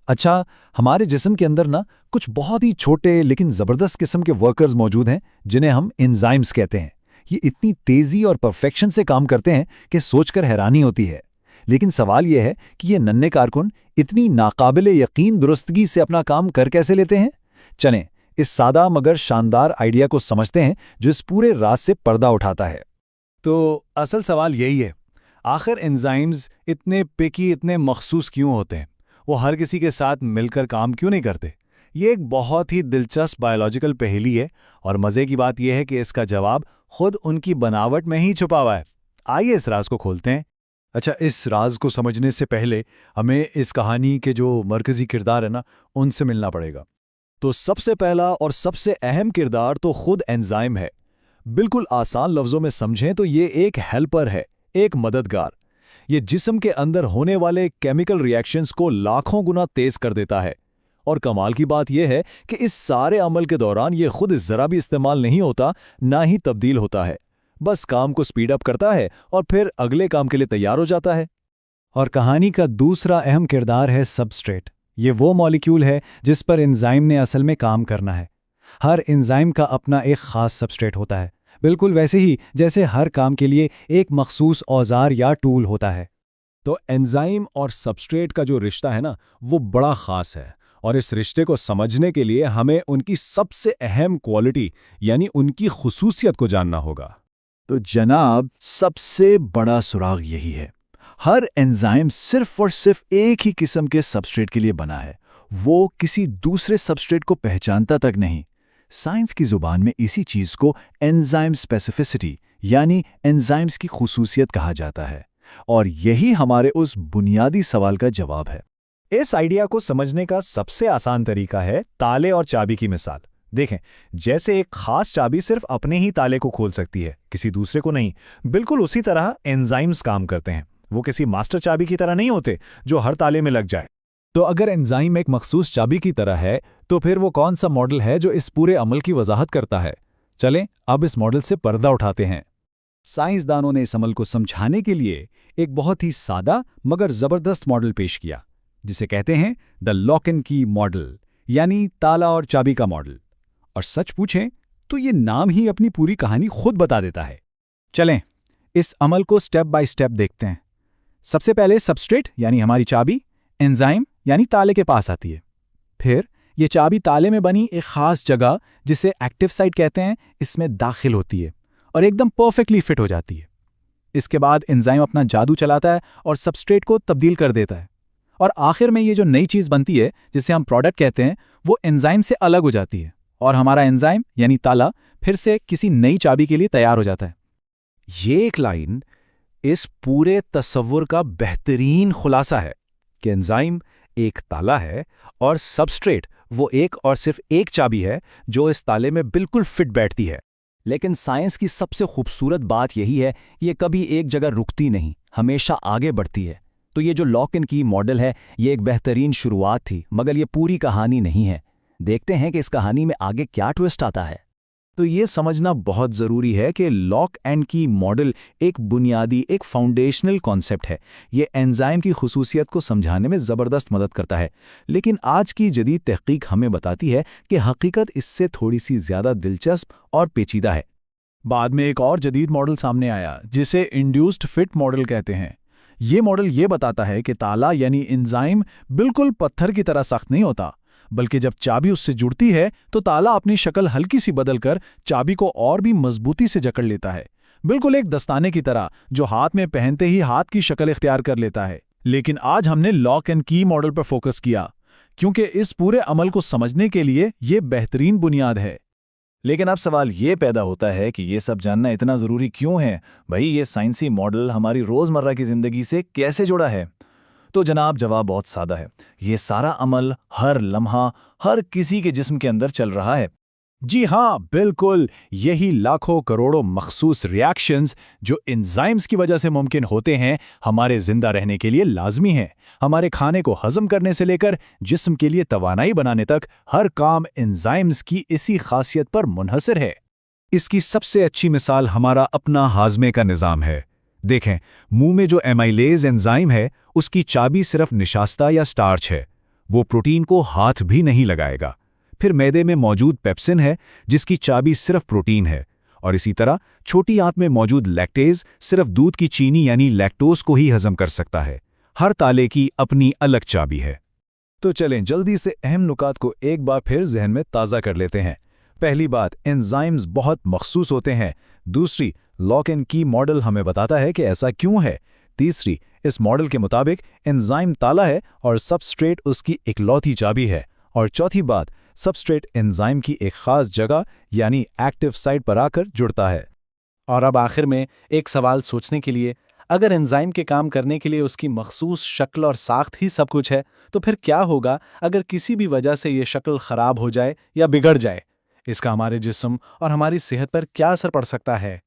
अच्छा, हमारे जिस्म के अंदर ना कुछ बहुत ही छोटे लेकिन ज़बरदस्त किस्म के वर्कर्स मौजूद हैं जिन्हें हम एंजाइम्स कहते हैं। ये इतनी तेज़ी और परफेक्शन से काम करते हैं कि सोचकर हैरानी होती है। लेकिन सवाल यह है कि ये नन्हे कारकुन इतनी नाकाबिले यकीन दुरुस्तगी से अपना काम कर कैसे लेते हैं। चलें, इस सादा मगर शानदार आइडिया को समझते हैं जो इस पूरे राज से पर्दा उठाता है। तो असल सवाल यही है, आखिर एंजाइम्स इतने पिकी, इतने मखसूस क्यों होते हैं? वो हर किसी के साथ मिलकर काम क्यों नहीं करते? ये एक बहुत ही दिलचस्प बायोलॉजिकल पहेली है और मज़े की बात यह है कि इसका जवाब खुद उनकी बनावट में ही छुपा हुआ है। आइए इस राज को खोलते हैं। अच्छा, इस राज को समझने से पहले हमें इस कहानी के जो मरकज़ी किरदार है ना, उनसे मिलना पड़ेगा। तो सबसे पहला और सबसे अहम किरदार तो खुद एंजाइम है। बिल्कुल आसान लफ्ज़ों में समझें तो ये एक हेल्पर है, एक मददगार। ये जिस्म के अंदर होने वाले केमिकल रिएक्शंस को लाखों गुना तेज कर देता है। और कमाल की बात यह है कि इस सारे अमल के दौरान ये खुद ज़रा भी इस्तेमाल नहीं होता, ना ही तब्दील होता है। बस काम को स्पीड अप करता है और फिर अगले काम के लिए तैयार हो जाता है। और कहानी का दूसरा अहम किरदार है सबस्ट्रेट। ये वो मॉलिक्यूल है जिस पर एंजाइम ने असल में काम करना है। हर एंजाइम का अपना एक ख़ास सबस्ट्रेट होता है, बिल्कुल वैसे ही जैसे हर काम के लिए एक मखसूस औजार या टूल होता है। तो एंजाइम और सबस्ट्रेट का जो रिश्ता है ना, वो बड़ा ख़ास है। और इस रिश्ते को समझने के लिए हमें उनकी सबसे अहम क्वालिटी यानी उनकी खुसूसियत को जानना होगा। तो जनाब, सबसे बड़ा सुराग यही है, हर एंजाइम सिर्फ और सिर्फ एक ही किस्म के सबस्ट्रेट के लिए बना है। वो किसी दूसरे सबस्ट्रेट को पहचानता तक नहीं। साइंस की ज़ुबान में इसी चीज़ को एंजाइम स्पेसिफिसिटी यानी एंजाइम्स की खुसूसियत कहा जाता है। और यही हमारे उस बुनियादी सवाल का जवाब है। इस आइडिया को समझने का सबसे आसान तरीका है ताले और चाबी की मिसाल। देखें, जैसे एक खास चाबी सिर्फ अपने ही ताले को खोल सकती है, किसी दूसरे को नहीं, बिल्कुल उसी तरह एंजाइम्स काम करते हैं। वो किसी मास्टर चाबी की तरह नहीं होते जो हर ताले में लग जाए। तो अगर एंजाइम एक मखसूस चाबी की तरह है, तो फिर वो कौन सा मॉडल है जो इस पूरे अमल की वजाहत करता है? चलें, अब इस मॉडल से पर्दा उठाते हैं। साइंसदानों ने इस अमल को समझाने के लिए एक बहुत ही सादा मगर ज़बरदस्त मॉडल पेश किया, जिसे कहते हैं द लॉक एंड की मॉडल, यानी ताला और चाबी का मॉडल। और सच पूछें तो ये नाम ही अपनी पूरी कहानी खुद बता देता है। चलें, इस अमल को स्टेप बाय स्टेप देखते हैं। सबसे पहले सबस्ट्रेट यानी हमारी चाबी एंजाइम यानी ताले के पास आती है। फिर ये चाबी ताले में बनी एक खास जगह जिसे एक्टिव साइट कहते हैं, इसमें दाखिल होती है और एकदम परफेक्टली फिट हो जाती है। इसके बाद एंजाइम अपना जादू चलाता है और सबस्ट्रेट को तब्दील कर देता है। और आखिर में ये जो नई चीज़ बनती है जिसे हम प्रोडक्ट कहते हैं, वो एंजाइम से अलग हो जाती है और हमारा एंजाइम यानी ताला फिर से किसी नई चाबी के लिए तैयार हो जाता है। ये एक लाइन इस पूरे तस्वुर का बेहतरीन खुलासा है कि एंजाइम एक ताला है और सबस्ट्रेट वो एक और सिर्फ एक चाबी है जो इस ताले में बिल्कुल फिट बैठती है। लेकिन साइंस की सबसे खूबसूरत बात यही है कि ये कभी एक जगह रुकती नहीं, हमेशा आगे बढ़ती है। तो ये जो लॉक एंड की मॉडल है, ये एक बेहतरीन शुरुआत थी, मगर ये पूरी कहानी नहीं है। देखते हैं कि इस कहानी में आगे क्या ट्विस्ट आता है। तो ये समझना बहुत ज़रूरी है कि लॉक एंड की मॉडल एक बुनियादी, एक फाउंडेशनल कॉन्सेप्ट है। ये एंजाइम की खुसूसियत को समझाने में ज़बरदस्त मदद करता है। लेकिन आज की जदीद तहकीक हमें बताती है कि हकीकत इससे थोड़ी सी ज़्यादा दिलचस्प और पेचीदा है। बाद में एक और जदीद मॉडल सामने आया जिसे इंड्यूस्ड फिट मॉडल कहते हैं। ये मॉडल ये बताता है कि ताला यानी एंजाइम बिल्कुल पत्थर की तरह सख्त नहीं होता, बल्कि जब चाबी उससे जुड़ती है तो ताला अपनी शक्ल हल्की सी बदलकर चाबी को और भी मजबूती से जकड़ लेता है, बिल्कुल एक दस्ताने की तरह जो हाथ में पहनते ही हाथ की शक्ल इख्तियार कर लेता है। लेकिन आज हमने लॉक एंड की मॉडल पर फोकस किया क्योंकि इस पूरे अमल को समझने के लिए ये बेहतरीन बुनियाद है। लेकिन अब सवाल ये पैदा होता है कि ये सब जानना इतना ज़रूरी क्यों है? भाई, ये साइंसी मॉडल हमारी रोज़मर्रा की ज़िंदगी से कैसे जुड़ा है? तो जनाब, जवाब बहुत सादा है। ये सारा अमल हर लम्हा हर किसी के जिस्म के अंदर चल रहा है। जी हाँ, बिल्कुल यही लाखों करोड़ों मखसूस रिएक्शंस जो एंजाइम्स की वजह से मुमकिन होते हैं, हमारे जिंदा रहने के लिए लाजमी हैं। हमारे खाने को हजम करने से लेकर जिस्म के लिए तवानाई बनाने तक हर काम एंजाइम्स की इसी खासियत पर मुनहसर है। इसकी सबसे अच्छी मिसाल हमारा अपना हाजमे का निज़ाम है। देखें, मुंह में जो एमाइलेज एंजाइम है, उसकी चाबी सिर्फ निशास्ता या स्टार्च है। वो प्रोटीन को हाथ भी नहीं लगाएगा। फिर मैदे में मौजूद पेप्सिन है, जिसकी चाबी सिर्फ प्रोटीन है। और इसी तरह छोटी आंत में मौजूद लैक्टेज सिर्फ दूध की चीनी यानी लैक्टोज को ही हजम कर सकता है। हर ताले की अपनी अलग चाबी है। तो चलें जल्दी से अहम नुकात को एक बार फिर जहन में ताज़ा कर लेते हैं। पहली बात, एंजाइम्स बहुत मखसूस होते हैं। दूसरी, लॉक एंड की मॉडल हमें बताता है कि ऐसा क्यों है। तीसरी, इस मॉडल के मुताबिक एंजाइम ताला है और सबस्ट्रेट उसकी इकलौती चाबी है। और चौथी बात, सबस्ट्रेट एंजाइम की एक खास जगह यानी एक्टिव साइट पर आकर जुड़ता है। और अब आखिर में एक सवाल सोचने के लिए, अगर एंजाइम के काम करने के लिए उसकी मखसूस शक्ल और साख्त ही सब कुछ है, तो फिर क्या होगा अगर किसी भी वजह से ये शक्ल खराब हो जाए या बिगड़ जाए? इसका हमारे जिस्म और हमारी सेहत पर क्या असर पड़ सकता है?